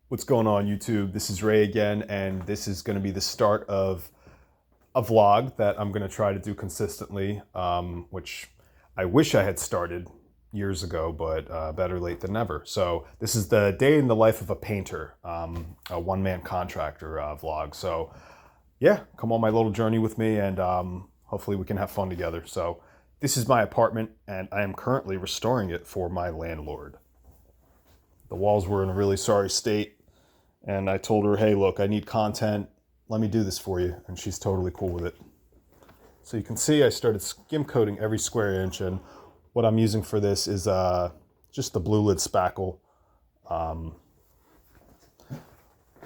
What's going on, YouTube? This is Ray again, and this is going to be the start of a vlog that I'm going to try to do consistently, which I wish I had started years ago, but better late than never. So this is the day in the life of a painter, a one-man contractor vlog. So yeah, come on my little journey with me, and hopefully we can have fun together. So this is my apartment, and I am currently restoring it for my landlord. The walls were in a really sorry state, and I told her, hey, look, I need content. Let me do this for you. And she's totally cool with it. So you can see I started skim coating every square inch, and what I'm using for this is just the blue lid spackle.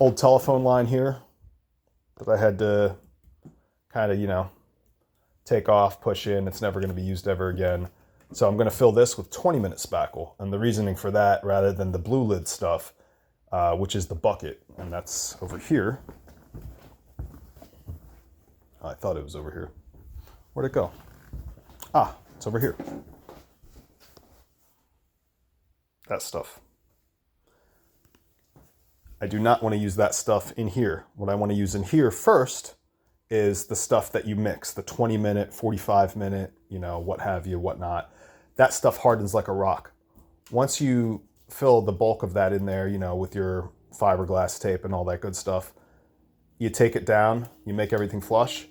Old telephone line here that I had to kind of, take off, push in. It's never going to be used ever again. So I'm going to fill this with 20-minute spackle. And the reasoning for that, rather than the blue lid stuff, which is the bucket, and that's over here. I thought it was over here. Where'd it go? Ah, it's over here. That stuff. I do not want to use that stuff in here. What I want to use in here first is the stuff that you mix, the 20-minute, 45-minute, what have you, whatnot. That stuff hardens like a rock. Once you fill the bulk of that in there, with your fiberglass tape and all that good stuff, you take it down, you make everything flush,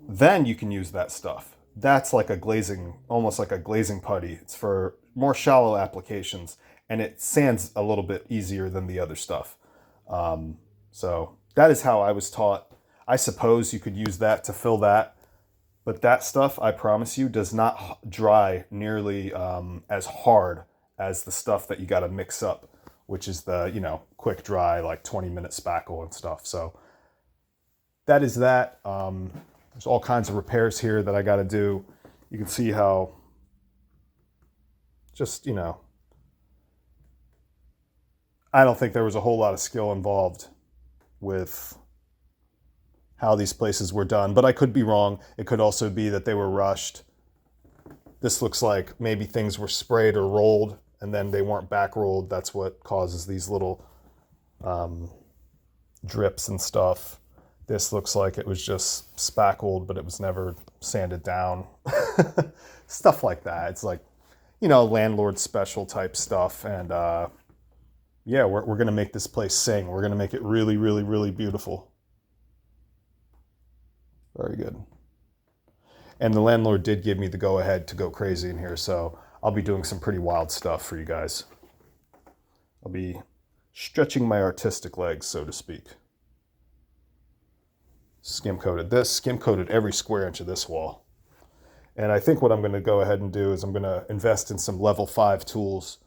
then you can use that stuff. That's like a glazing, almost like a glazing putty. It's for more shallow applications, and it sands a little bit easier than the other stuff. So that is how I was taught. I suppose you could use that to fill that, but that stuff, I promise you, does not dry nearly as hard as the stuff that you got to mix up, which is the, quick dry, like 20-minute spackle and stuff. So that is that. There's all kinds of repairs here that I got to do. You can see how just, I don't think there was a whole lot of skill involved with how these places were done, but I could be wrong. It could also be that they were rushed. This looks like maybe things were sprayed or rolled and then they weren't back rolled. That's what causes these little drips and stuff. This looks like it was just spackled, but it was never sanded down. Stuff like that. It's like, landlord special type stuff. And yeah, we're going to make this place sing. We're going to make it really, really, really beautiful. Very good. And the landlord did give me the go-ahead to go crazy in here, so I'll be doing some pretty wild stuff for you guys. I'll be stretching my artistic legs, so to speak. Skim coated this, skim coated every square inch of this wall. And I think what I'm going to go ahead and do is I'm going to invest in some level 5 tools,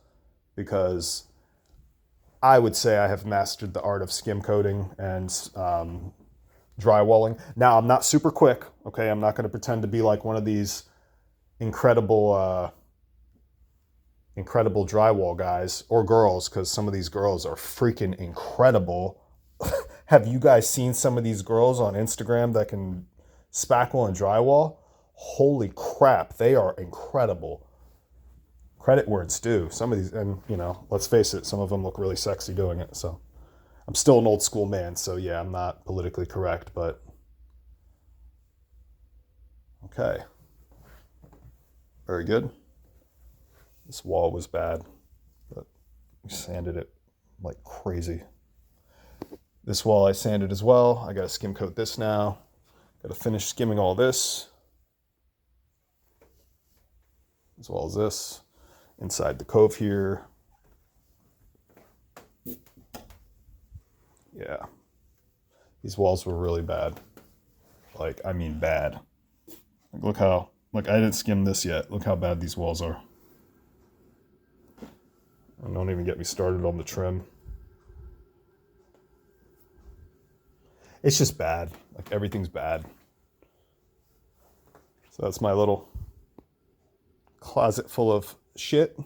because I would say I have mastered the art of skim coating and drywalling. Now, I'm not super quick, okay? I'm not going to pretend to be like one of these incredible drywall guys or girls, because some of these girls are freaking incredible. Have you guys seen some of these girls on Instagram that can spackle and drywall? Holy crap, they are incredible. Credit where it's due. Some of these, and let's face it, some of them look really sexy doing it, so. I'm still an old school man, so yeah, I'm not politically correct, but okay. Very good. This wall was bad, but we sanded it like crazy. This wall I sanded as well. I gotta skim coat this now. Gotta finish skimming all this, as well as this. Inside the cove here. Yeah, these walls were really bad. Like, I mean bad. Look how, I didn't skim this yet. Look how bad these walls are. And don't even get me started on the trim. It's just bad. Like, everything's bad. So that's my little closet full of shit.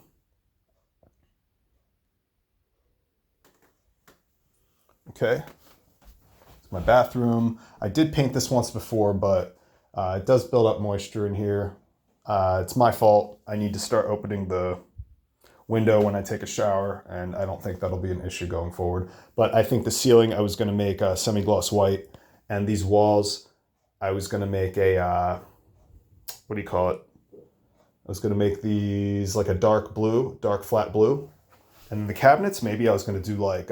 Okay, it's my bathroom. I did paint this once before, but it does build up moisture in here. It's my fault. I need to start opening the window when I take a shower, and I don't think that'll be an issue going forward. But I think the ceiling I was going to make a semi-gloss white, and these walls I was going to make a, what do you call it? I was going to make these like a dark blue, dark flat blue. And the cabinets, maybe I was going to do like,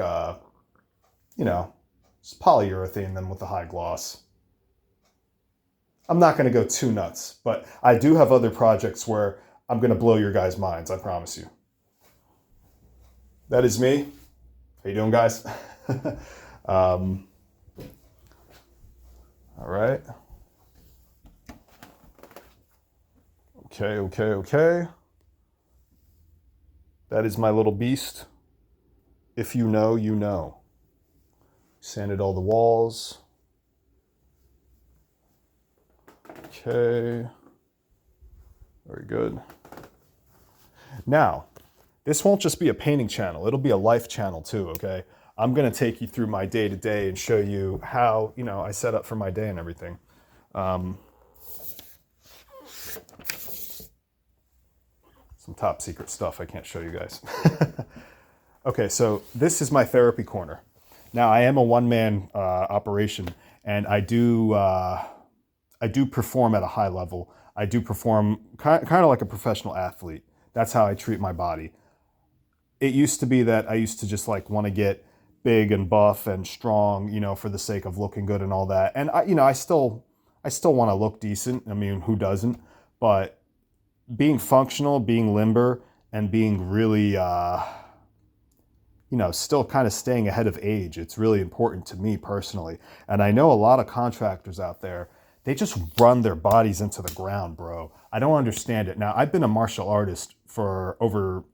you know, polyurethane them with the high gloss. I'm not going to go too nuts, but I do have other projects where I'm going to blow your guys' minds, I promise you. That is me. How you doing, guys? All right. Okay. That is my little beast. If you know, you know. Sanded all the walls. Okay. Very good. Now, this won't just be a painting channel. It'll be a life channel too, okay? I'm going to take you through my day-to-day and show you how, you know, I set up for my day and everything. Some top secret stuff I can't show you guys. Okay, so this is my therapy corner. Now, I am a one-man operation, and I do perform at a high level. I do perform kind of like a professional athlete. That's how I treat my body. It used to be that I used to just like want to get big and buff and strong, you know, for the sake of looking good and all that. And I still want to look decent. I mean, who doesn't? But being functional, being limber, and being really, you know, still kind of staying ahead of age, it's really important to me personally. And I know a lot of contractors out there, they just run their bodies into the ground, bro. I don't understand it. Now, I've been a martial artist for over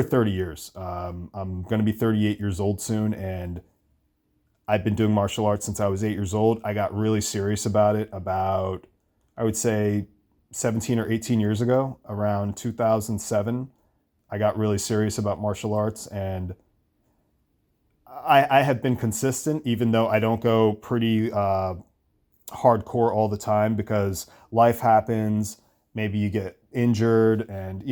30 years. I'm going to be 38 years old soon, and I've been doing martial arts since I was 8 years old. I got really serious about it about, I would say, 17 or 18 years ago, around 2007. I got really serious about martial arts, and I have been consistent, even though I don't go pretty hardcore all the time, because life happens. Maybe you get injured, and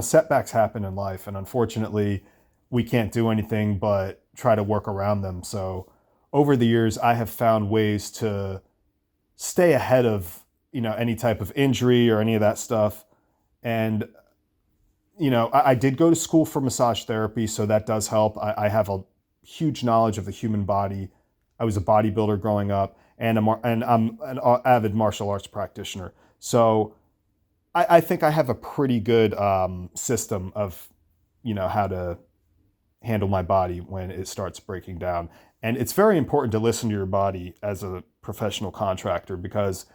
setbacks happen in life, and unfortunately we can't do anything but try to work around them. So over the years, I have found ways to stay ahead of, you know, any type of injury or any of that stuff. And you know, I did go to school for massage therapy, so that does help. I have a huge knowledge of the human body. I was a bodybuilder growing up, and I'm an avid martial arts practitioner. So I think I have a pretty good system of, you know, how to handle my body when it starts breaking down. And it's very important to listen to your body as a professional contractor, because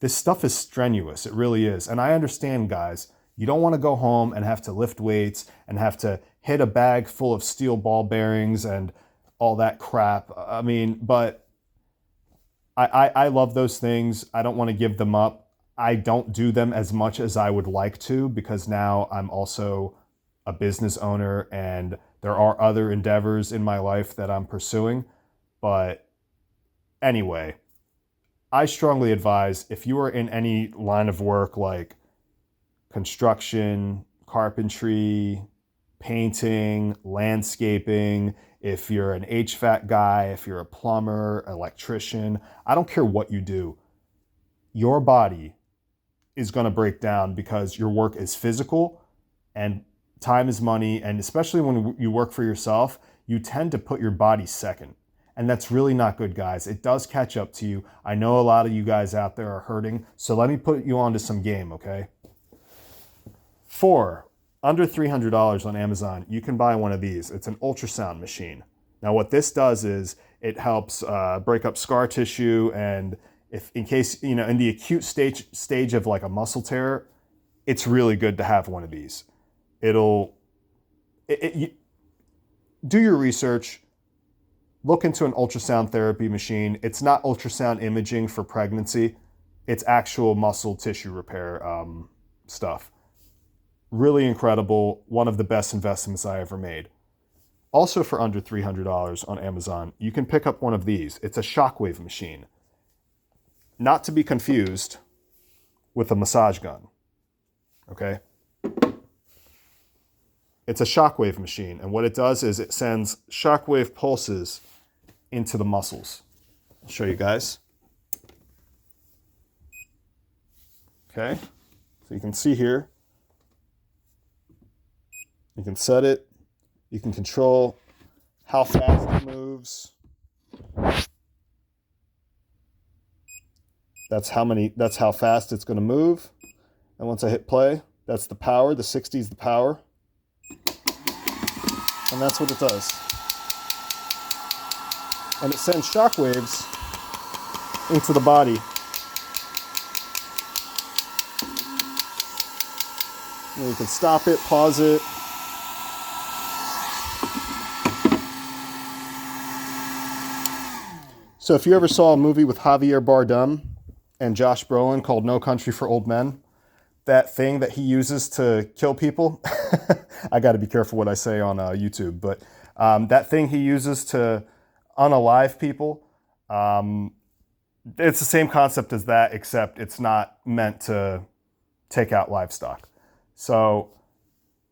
this stuff is strenuous. It really is. And I understand, guys, you don't want to go home and have to lift weights and have to hit a bag full of steel ball bearings and all that crap. I mean, but I love those things. I don't want to give them up. I don't do them as much as I would like to, because now I'm also a business owner and there are other endeavors in my life that I'm pursuing. But anyway, I strongly advise, if you are in any line of work like construction, carpentry, painting, landscaping, if you're an HVAC guy, if you're a plumber, electrician, I don't care what you do, your body is going to break down, because your work is physical and time is money. And especially when you work for yourself, you tend to put your body second. And that's really not good, guys. It does catch up to you. I know a lot of you guys out there are hurting, so let me put you onto some game, okay? For under $300 on Amazon, you can buy one of these. It's an ultrasound machine. Now, what this does is it helps break up scar tissue, and if in case, you know, in the acute stage of like a muscle tear, it's really good to have one of these. Do your research. Look into an ultrasound therapy machine. It's not ultrasound imaging for pregnancy. It's actual muscle tissue repair stuff. Really incredible. One of the best investments I ever made. Also, for under $300 on Amazon, you can pick up one of these. It's a shockwave machine. Not to be confused with a massage gun. Okay? It's a shockwave machine. And what it does is it sends shockwave pulses into the muscles. I'll show you guys. Okay, so you can see here, you can set it, you can control how fast it moves. That's how fast it's going to move. And once I hit play, that's the power. The 60 is the power. And that's what it does. And it sends shockwaves into the body. And you can stop it, pause it. So if you ever saw a movie with Javier Bardem and Josh Brolin called No Country for Old Men, that thing that he uses to kill people, I got to be careful what I say on YouTube, but that thing he uses to unalive people, it's the same concept as that, except it's not meant to take out livestock. So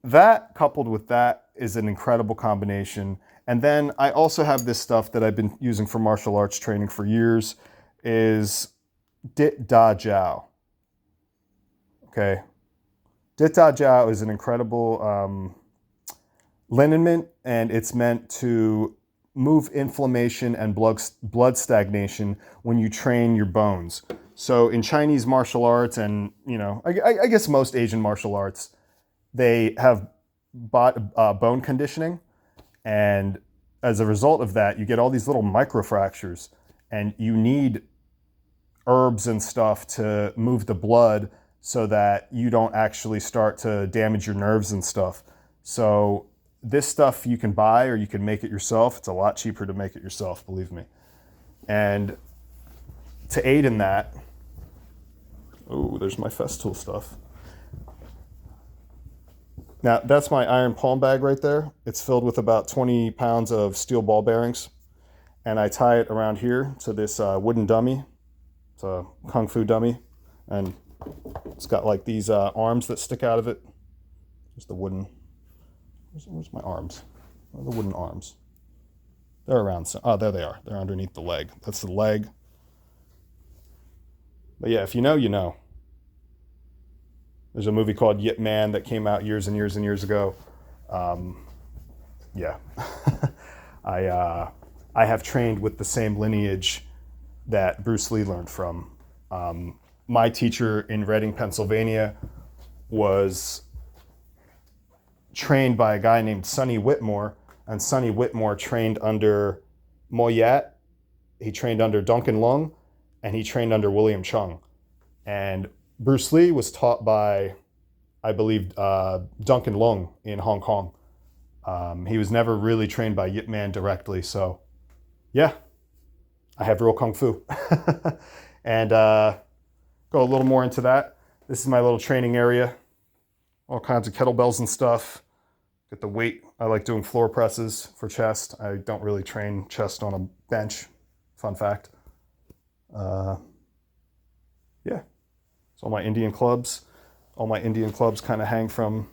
that coupled with that is an incredible combination. And then I also have this stuff that I've been using for martial arts training for years, is Dit Da Jiao. Okay. Dit Da Jiao is an incredible liniment, and it's meant to move inflammation and blood stagnation when you train your bones. So in Chinese martial arts, and I guess most Asian martial arts, they have bone conditioning. And as a result of that, you get all these little microfractures, and you need herbs and stuff to move the blood so that you don't actually start to damage your nerves and stuff. So this stuff you can buy or you can make it yourself. It's a lot cheaper to make it yourself, believe me. And to aid in that, oh, there's my Festool stuff. Now, that's my iron palm bag right there. It's filled with about 20 pounds of steel ball bearings. And I tie it around here to this wooden dummy. It's a Kung Fu dummy. And it's got like these arms that stick out of it. Just the wooden, where's my arms? Where are the wooden arms? They're around, oh, there they are. They're underneath the leg. That's the leg. But yeah, if you know, you know. There's a movie called Yip Man that came out years and years and years ago. Yeah. I have trained with the same lineage that Bruce Lee learned from. My teacher in Reading, Pennsylvania was trained by a guy named Sonny Whitmore, and Sonny Whitmore trained under Mo Yat, he trained under Duncan Lung, and he trained under William Chung. And Bruce Lee was taught by, I believe, Duncan Lung in Hong Kong. He was never really trained by Yip Man directly, so yeah, I have real Kung Fu. And go a little more into that. This is my little training area. All kinds of kettlebells and stuff. Get the weight. I like doing floor presses for chest. I don't really train chest on a bench. Fun fact. Yeah. It's all my Indian clubs. All my Indian clubs kind of hang from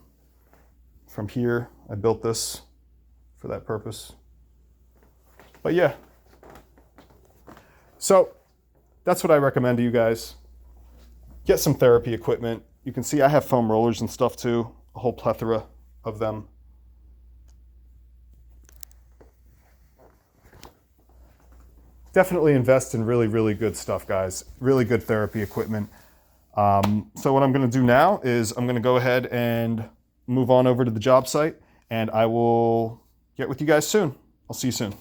here. I built this for that purpose. But yeah. So that's what I recommend to you guys. Get some therapy equipment. You can see I have foam rollers and stuff too. A whole plethora of them. Definitely invest in really, really good stuff, guys. Really good therapy equipment. So what I'm going to do now is I'm going to go ahead and move on over to the job site, and I will get with you guys soon. I'll see you soon.